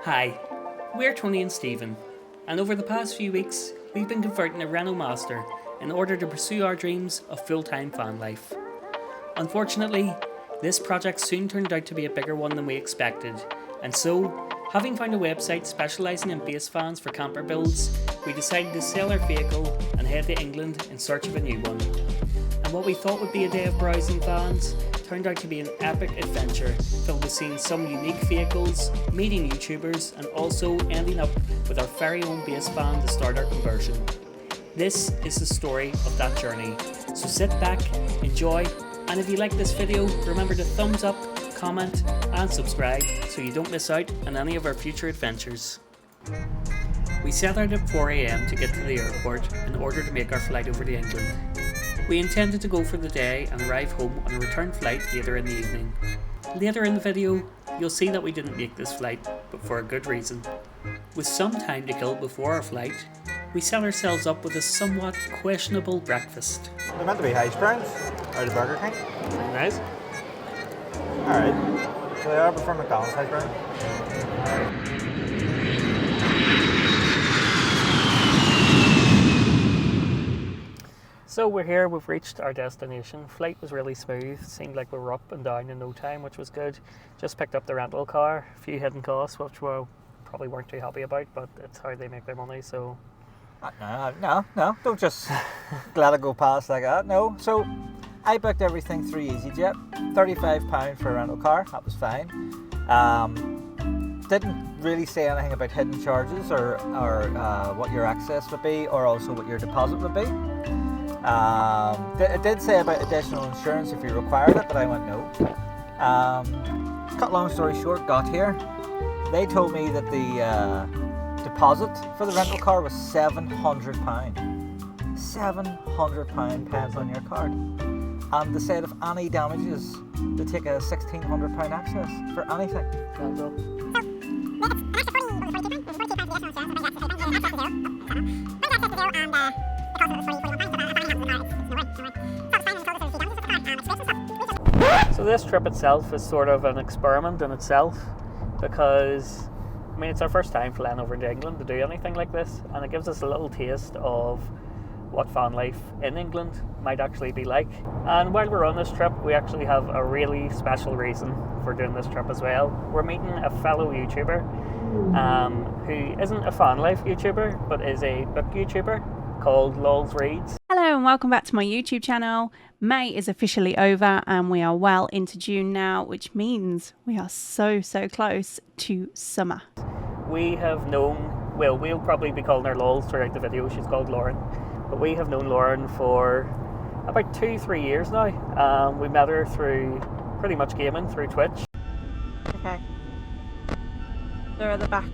Hi, we're Tony and Stephen, and over the past few weeks, we've been converting a Renault Master in order to pursue our dreams of full-time van life. Unfortunately, this project soon turned out to be a bigger one than we expected, and so, having found a website specialising in base vans for camper builds, we decided to sell our vehicle and head to England in search of a new one. And what we thought would be a day of browsing vans turned out to be an epic adventure filled with seeing some unique vehicles, meeting YouTubers, and also ending up with our very own base van to start our conversion. This is the story of that journey, so sit back, enjoy, and if you like this video, remember to thumbs up, comment and subscribe so you don't miss out on any of our future adventures. We set out at 4 AM to get to the airport in order to make our flight over to England. We intended to go for the day and arrive home on a return flight later in the evening. Later in the video, you'll see that we didn't make this flight, but for a good reason. With some time to kill before our flight, we set ourselves up with a somewhat questionable breakfast. They're meant to be hash browns out of Burger King. Nice. Alright. So they are before McDonald's hash brown. So we're here, we've reached our destination. Flight was really smooth, seemed like we were up and down in no time, which was good. Just picked up the rental car, a few hidden costs, which we probably weren't too happy about, but it's how they make their money, so... No, don't just let it go past like that, no. So, I booked everything through EasyJet, £35 for a rental car, that was fine. Didn't really say anything about hidden charges or what your access would be, or also what your deposit would be. It did say about additional insurance if you required it, but I went no. Cut long story short, got here. They told me that the deposit for the rental car was £700. £700 pence on your card. And they said if any damages, they take a £1,600 access for anything. So this trip itself is sort of an experiment in itself because, I mean, it's our first time flying over to England to do anything like this, and it gives us a little taste of what van life in England might actually be like. And while we're on this trip, we actually have a really special reason for doing this trip as well. We're meeting a fellow YouTuber who isn't a van life YouTuber, but is a book YouTuber called Lols Reads. Hello and welcome back to my YouTube channel. May is officially over and we are well into June now, which means we are so close to summer. We have known, well, we'll probably be calling her Lols throughout the video, she's called Lauren, but we have known Lauren for about 2-3 years now. We met her through pretty much gaming, through Twitch. Okay, they're at the back.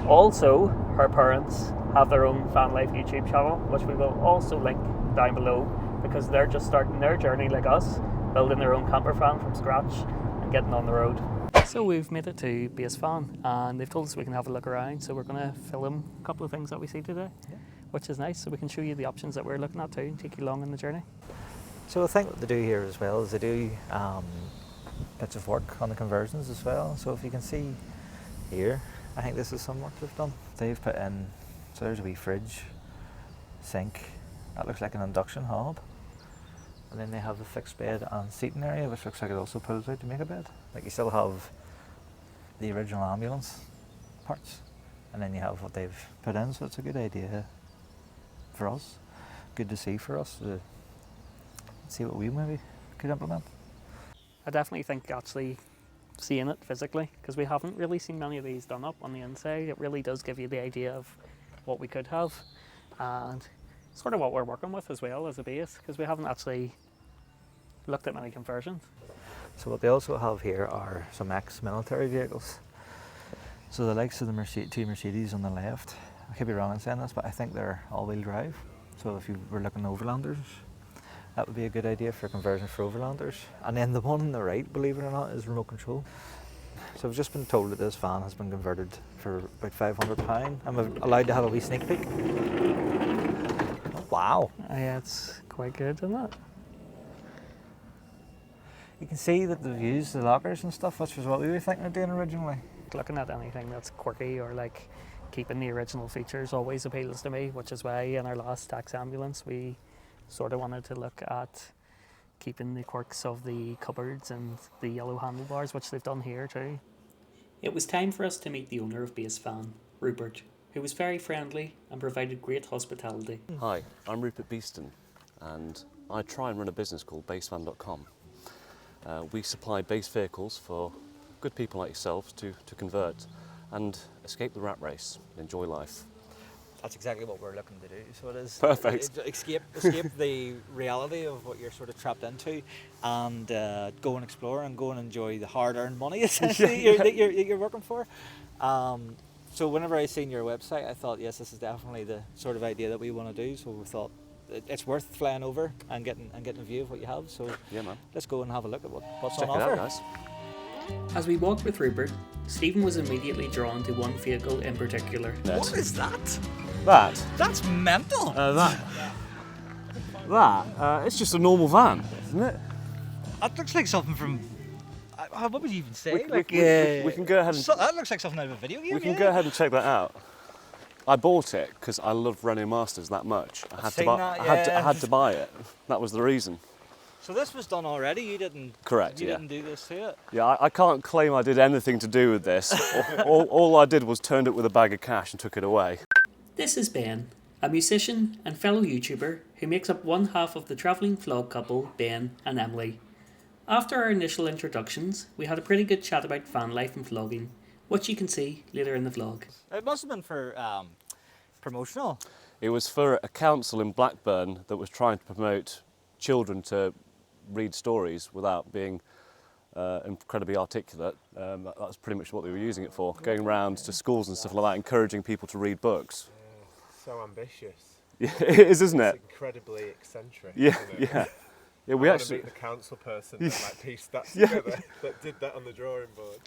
Also, her parents have their own van life YouTube channel, which we will also link down below, because they're just starting their journey like us, building their own camper van from scratch and getting on the road. So we've made it to Basevan and they've told us we can have a look around, so we're going to film a couple of things that we see today, which is nice, so we can show you the options that we're looking at too and take you along on the journey. So I think what they do here as well is they do bits of work on the conversions as well. So if you can see here, I think this is some work they've done. They've put in, so there's a wee fridge, sink, that looks like an induction hob. And then they have the fixed bed and seating area, which looks like it also pulls out to make a bed. Like you still have the original ambulance parts, and then you have what they've put in, so it's a good idea for us. Good to see for us to see what we maybe could implement. I definitely think actually seeing it physically, because we haven't really seen many of these done up on the inside, it really does give you the idea of what we could have and sort of what we're working with as well as a base, because we haven't actually looked at many conversions. So what they also have here are some ex-military vehicles. So the likes of the two Mercedes on the left, I could be wrong in saying this, but I think they're all-wheel drive. So if you were looking at overlanders, that would be a good idea for conversion for overlanders. And then the one on the right, believe it or not, is remote control. So I've just been told that this van has been converted for about £500. I'm allowed to have a wee sneak peek. Wow. Yeah, it's quite good, isn't it? You can see that they've used the lockers and stuff, which was what we were thinking of doing originally. Looking at anything that's quirky or like keeping the original features always appeals to me, which is why in our last tax ambulance we sort of wanted to look at keeping the quirks of the cupboards and the yellow handlebars, which they've done here too. It was time for us to meet the owner of Basevan, Rupert, who was very friendly and provided great hospitality. Hi, I'm Rupert Beeston, and I try and run a business called Basevan.com. We supply base vehicles for good people like yourselves to convert and escape the rat race and enjoy life. That's exactly what we're looking to do. So it is Perfect. Escape the reality of what you're sort of trapped into, and go and explore and go and enjoy the hard-earned money essentially that you're working for. So whenever I seen your website, I thought, yes, this is definitely the sort of idea that we want to do. So we thought it's worth flying over and getting a view of what you have. So Yeah, man. let's go and have a look at what's Check on it offer. out, guys. As we walked with Rupert, Stephen was immediately drawn to one vehicle in particular. What is that? That? That's mental. It's just a normal van, isn't it? That looks like something from. What would you even say? We can go ahead and that looks like something out of a video game. we can go ahead and check that out. I bought it because I love Renault Masters that much. I had to buy it. That was the reason. So this was done already. You didn't. Correct. You Yeah. didn't do this to it. Yeah. I can't claim I did anything to do with this. all I did was turned it with a bag of cash and took it away. This is Ben, a musician and fellow YouTuber who makes up one half of the travelling vlog couple Ben and Emily. After our initial introductions, we had a pretty good chat about van life and vlogging, which you can see later in the vlog. It must have been for promotional. It was for a council in Blackburn that was trying to promote children to read stories without being incredibly articulate. That's pretty much what they were using it for, going around to schools and stuff like that, encouraging people to read books. So ambitious. Yeah, it is, isn't it? It's incredibly eccentric. Yeah, isn't it? yeah. Yeah, I we want actually. to meet the council person that like pieced that together, that did that on the drawing board.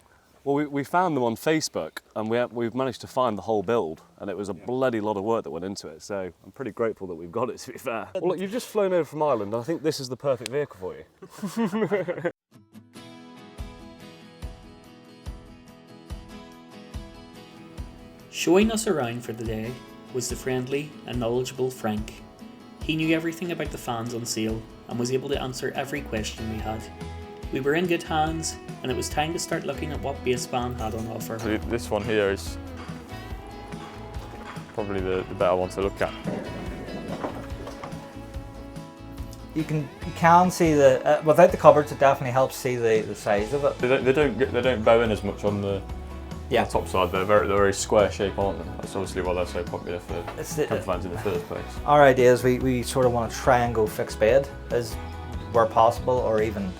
Well, we found them on Facebook, and we've managed to find the whole build, and it was a bloody lot of work that went into it. So I'm pretty grateful that we've got it. To be fair. Well, look, you've just flown over from Ireland, and I think this is the perfect vehicle for you. Showing us around for the day was the friendly and knowledgeable Frank. He knew everything about the fans on sale and was able to answer every question we had. We were in good hands, and it was time to start looking at what Basevan had on offer. So this one here is probably the better one to look at. You can see the without the cupboards, it definitely helps see the size of it. They don't bow in as much on the top side. They're very square shape, aren't they? That's obviously why they're so popular for campervans in the first place. Our idea is we sort of want to try and go fixed bed as where possible, or even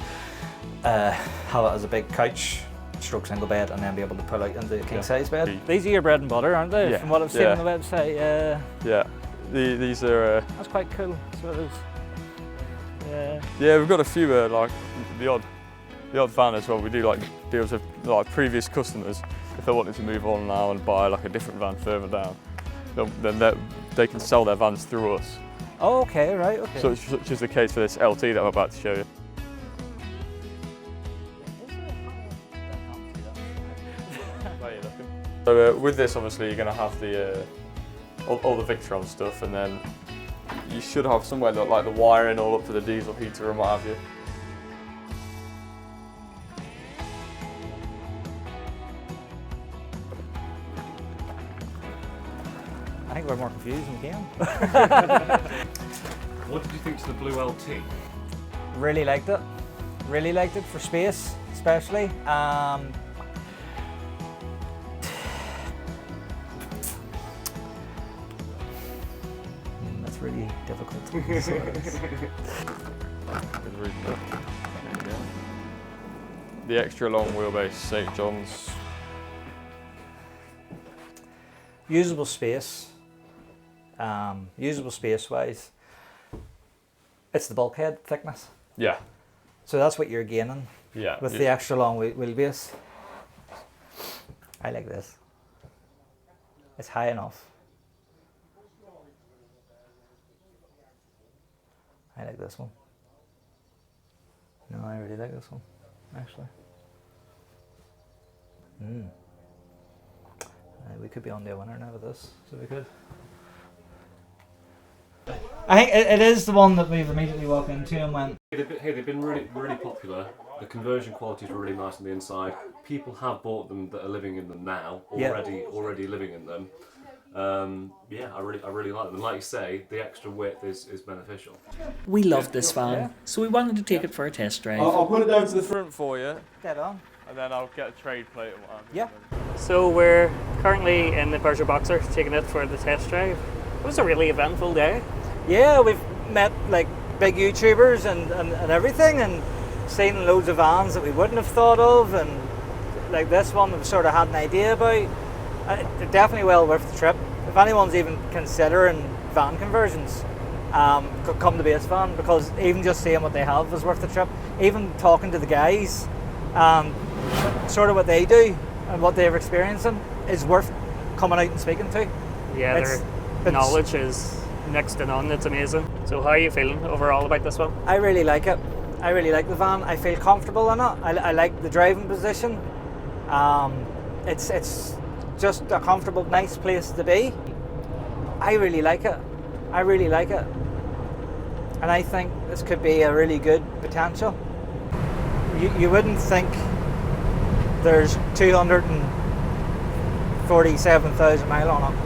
have it as a big couch, stroke single bed, and then be able to pull out into a king size bed. These are your bread and butter, aren't they? Yeah. From what I've seen on the website. Yeah, these are. That's quite cool. So it is. Yeah, we've got a few like the odd van as well. We do like deals with like previous customers. If they wanted to move on now and buy like a different van further down, then they can sell their vans through us. Oh, okay, right, okay. So such is the case for this LT that I'm about to show you. So with this, obviously, you're going to have the all the Victron stuff, and then you should have somewhere that, like the wiring all up for the diesel heater and what have you. I think we're more confused than we can. What did you think to the blue LT? Really liked it. Really liked it for space, especially. That's really difficult. The extra long wheelbase St. John's. Usable space. Usable space wise, it's the bulkhead thickness. Yeah. So that's what you're gaining with the extra long wheelbase. I like this. It's high enough. I like this one. No, I really like this one, actually. We could be on to a winner now with this, so we could. I think it is the one that we've immediately walked into and went. They've been really popular. The conversion quality is really nice on the inside. People have bought them that are living in them now, already living in them. I really like them. And like you say, the extra width is beneficial. We loved this van, so we wanted to take it for a test drive. I'll put it down to the front for you, Dead on. and then I'll get a trade plate and what have you. Yeah. So we're currently in the Peugeot Boxer, taking it for the test drive. It was a really eventful day. Yeah, we've met like big YouTubers and everything, and seen loads of vans that we wouldn't have thought of, and like this one that we sort of had an idea about. Definitely well worth the trip. If anyone's even considering van conversions, come to Basevan, because even just seeing what they have was worth the trip. Even talking to the guys, sort of what they do and what they're experiencing is worth coming out and speaking to. Yeah, their knowledge is next to none. It's amazing. So how are you feeling overall about this one? I really like it. I really like the van. I feel comfortable in it. I like the driving position. It's just a comfortable, nice place to be. I really like it. I really like it. And I think this could be a really good potential. You wouldn't think there's 247,000 miles on it.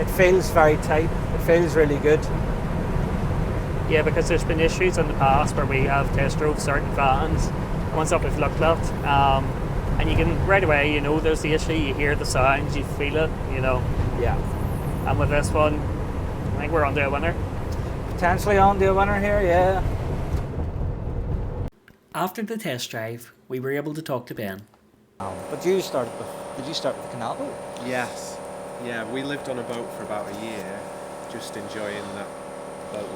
It feels very tight. It feels really good. Yeah, because there's been issues in the past where we have test drove certain vans, ones that we've looked at, and you can right away, there's the issue. You hear the sounds, you feel it, Yeah. And with this one, I think we're on to a winner. Potentially on to a winner here, yeah. After the test drive, we were able to talk to Ben. But did you start with the canal boat? Yes. Yeah, we lived on a boat for about a year, just enjoying that boat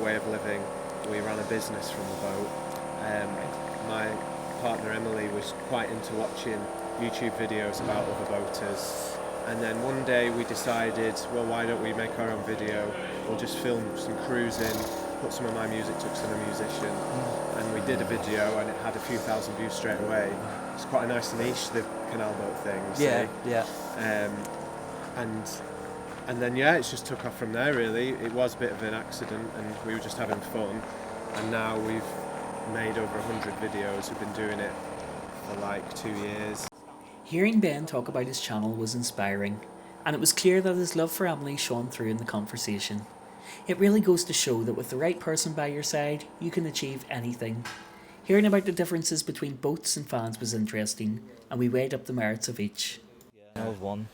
way of living. We ran a business from the boat. My partner Emily was quite into watching YouTube videos about other boaters. And then one day we decided, well, why don't we make our own video? We'll just film some cruising, put some of my music to some musician. And we did a video and it had a few thousand views straight away. It's quite a nice niche, the canal boat thing. Yeah. And then it just took off from there really. It was a bit of an accident and we were just having fun. And now we've made over 100 videos. We've been doing it for like 2 years. Hearing Ben talk about his channel was inspiring, and it was clear that his love for Emily shone through in the conversation. It really goes to show that with the right person by your side, you can achieve anything. Hearing about the differences between boats and vans was interesting, and we weighed up the merits of each. That was one.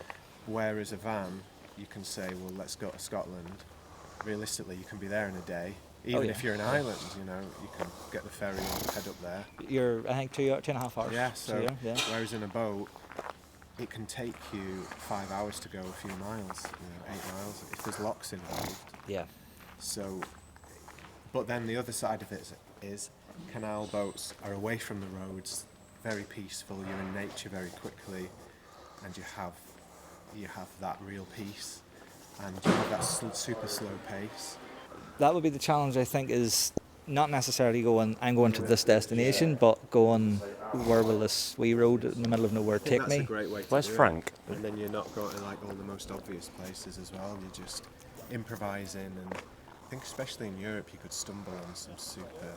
Whereas a van, you can say, well, let's go to Scotland. Realistically, you can be there in a day. Even if you're in Ireland, you can get the ferry and head up there. You're, I think, 2.5 hours. Yeah, so yeah. Whereas in a boat, it can take you 5 hours to go a few miles, 8 miles, if there's locks involved. Yeah. So, but then the other side of it is canal boats are away from the roads, very peaceful, you're in nature very quickly, and you have that real peace, and you have that super slow pace. That would be the challenge, I think, is not necessarily I'm going to this destination, but going, where will this wee road in the middle of nowhere take me? That's a great way to Where's do Frank? It. And then you're not going to like all the most obvious places as well. You're just improvising, and I think especially in Europe you could stumble on some super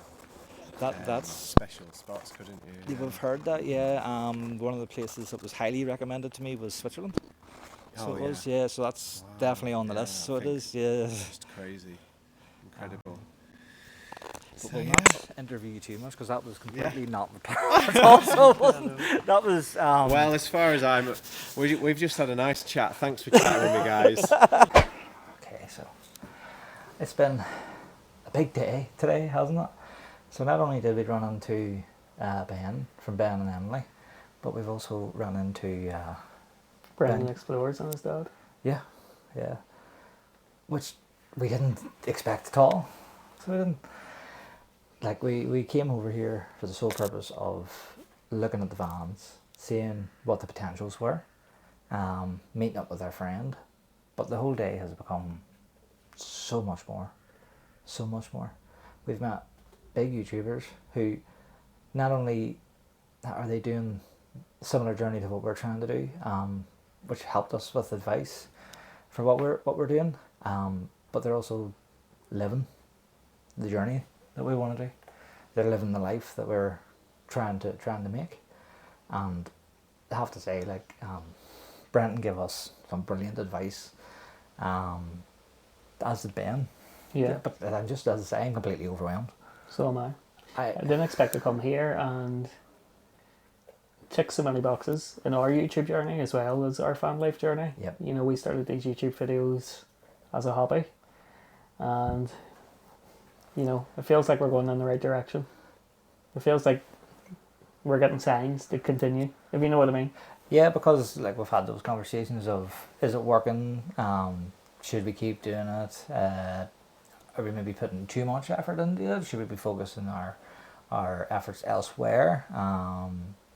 That's special spots, couldn't you? You've heard that, yeah. One of the places that was highly recommended to me was Switzerland. So it was, yeah. So that's definitely on the list. So it is, yeah. It's just crazy, incredible. But we'll not interview you too much because that was completely not the plan. Also, that was. Well, as far as we've just had a nice chat. Thanks for chatting with me, guys. Okay, so it's been a big day today, hasn't it? So not only did we run into Ben from Ben and Emily, but we've also run into BrendanExplores and his dad. Yeah, which we didn't expect at all. So we didn't. Like we came over here for the sole purpose of looking at the vans, seeing what the potentials were, meeting up with our friend, but the whole day has become so much more. We've met big YouTubers who not only are they doing a similar journey to what we're trying to do, which helped us with advice for what we're doing, but they're also living the journey that we want to do. They're living the life that we're trying to make, and I have to say, like, Brendan gave us some brilliant advice, as did Ben. Yeah. But I'm just, as I say, I'm completely overwhelmed. So am I. I didn't expect to come here and tick so many boxes in our YouTube journey as well as our fan life journey. Yep. You know, we started these YouTube videos as a hobby, and you know, it feels like we're going in the right direction. It feels like we're getting signs to continue, if you know what I mean. Yeah, because like we've had those conversations of, is it working? Should we keep doing it? Are we maybe putting too much effort into it? Should we be focusing our efforts elsewhere?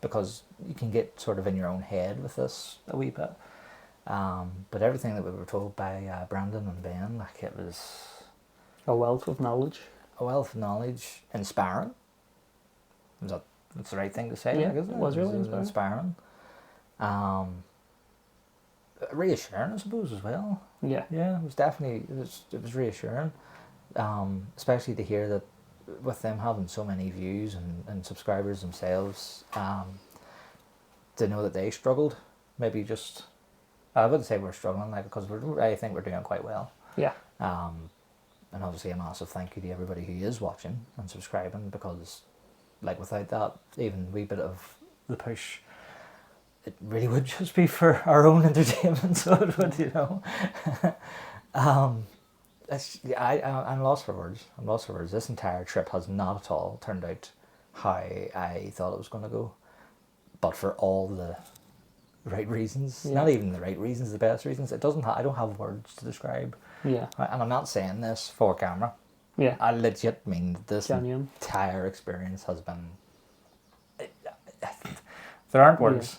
Because you can get sort of in your own head with this a wee bit. But everything that we were told by Brandon and Ben, like, it was A wealth of knowledge. a wealth of knowledge, inspiring. That's the right thing to say? Yeah, like, isn't it was really inspiring. Reassuring, I suppose, as well. Yeah. Yeah, it was definitely, it was reassuring, especially to hear that with them having so many views and subscribers themselves, to know that they struggled. Maybe just, I wouldn't say we're struggling, like, because I think we're doing quite well. Yeah. And obviously a massive thank you to everybody who is watching and subscribing, because like without that even wee bit of the push, it really would just be for our own entertainment. So it would, you know. I'm lost for words. I'm lost for words. This entire trip has not at all turned out how I thought it was going to go, but for all the right reasons. Yeah. Not even the right reasons, the best reasons. It doesn't. I don't have words to describe. Yeah. And I'm not saying this for camera. Yeah. I legit mean that this Genuine. entire experience has been. There aren't words.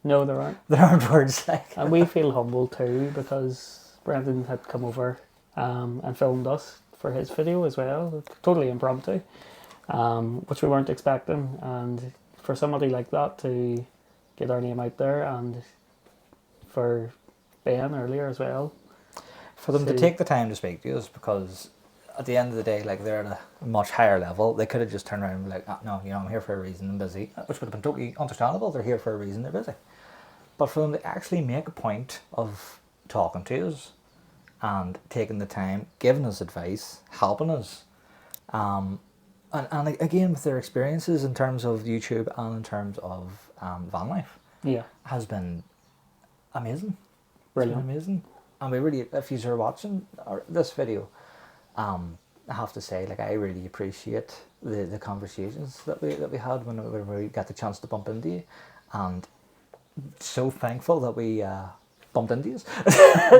No, there aren't. There aren't words. Like. And we feel humble too, because Brendan had come over and filmed us for his video as well, totally impromptu, which we weren't expecting. And for somebody like that to get our name out there, and for Ben earlier as well, For them to take the time to speak to us, because at the end of the day, like, they're at a much higher level. They could have just turned around and be like, oh, no, you know, I'm here for a reason, I'm busy, which would have been totally understandable. They're here for a reason, they're busy. But for them to actually make a point of talking to us and taking the time, giving us advice, helping us, and again with their experiences in terms of YouTube and in terms of van life, yeah, has been amazing. brilliant. It's been amazing. And we really, if you are watching this video, I have to say, like, I really appreciate the conversations that we had when we got the chance to bump into you, and so thankful that we bumped into you.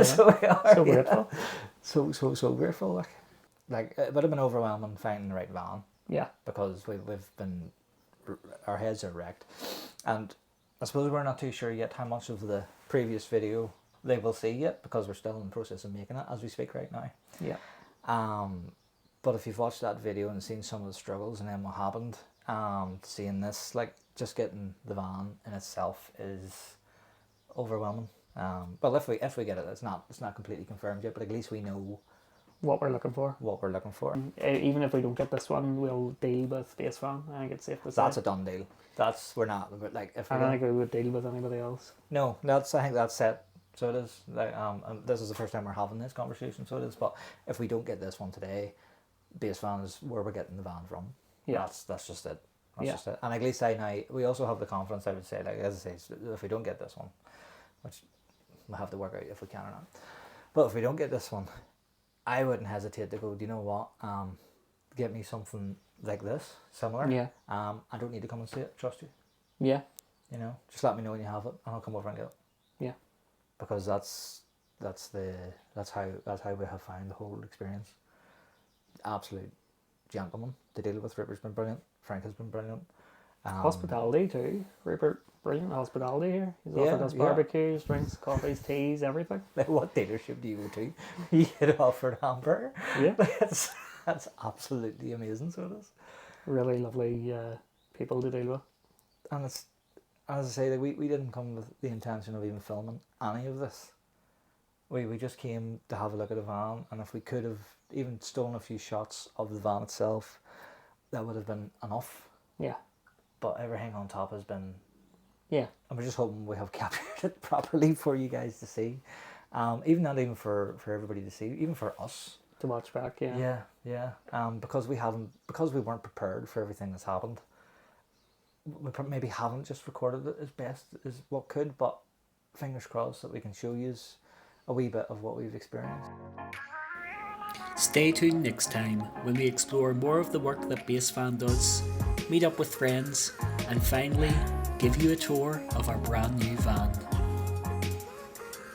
So we are, So grateful. So grateful. Like it would have been overwhelming finding the right van, Yeah. because we've been, our heads are wrecked, and I suppose we're not too sure yet how much of the previous video they will see yet, because we're still in the process of making it as we speak right now. Yeah. But if you've watched that video and seen some of the struggles and then what happened, seeing this, like, just getting the van in itself is overwhelming. Well, if we get it, it's not completely confirmed yet, but at least we know What we're looking for. what we're looking for. Even if we don't get this one, we'll deal with Basevan. I think it's safe to say. That's a done deal. We're not, but like, if we I don't don't, think we would deal with anybody else. no, I think that's set. So it is. Like, and this is the first time we're having this conversation. So it is. But if we don't get this one today, Basevan is where we're getting the van from. Yeah. That's just it. That's Yeah. just it. And at least I now, we also have the confidence, I would say, like, as I say, if we don't get this one, which we'll have to work out if we can or not. But if we don't get this one, I wouldn't hesitate to go, do you know what? Get me something like this, similar. Yeah. I don't need to come and see it. Trust you. Yeah. You know, just let me know when you have it, and I'll come over and get it. Yeah. Because that's how we have found the whole experience. Absolute gentleman to deal with. Rupert has been brilliant. Frank has been brilliant. Hospitality too. Rupert, brilliant hospitality here. He's offered us yeah. barbecues, drinks, coffees, teas, everything. Like, what dealership do you go to? You get offered hamburger. Yeah. That's absolutely amazing. So it is. Really lovely people to deal with. And it's, as I say, that we didn't come with the intention of even filming any of this. We just came to have a look at the van, and if we could have even stolen a few shots of the van itself, that would have been enough. Yeah. But everything on top has been... Yeah. And we're just hoping we have captured it properly for you guys to see. Even not even for everybody to see, even for us. To watch back, yeah. Yeah. Because we weren't prepared for everything that's happened. We maybe haven't just recorded it as best as what could, but fingers crossed that we can show you a wee bit of what we've experienced. Stay tuned next time when we explore more of the work that Basevan does, meet up with friends, and finally give you a tour of our brand new van.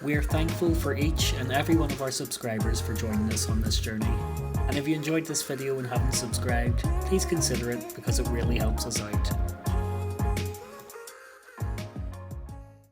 We are thankful for each and every one of our subscribers for joining us on this journey. And if you enjoyed this video and haven't subscribed, please consider it because it really helps us out.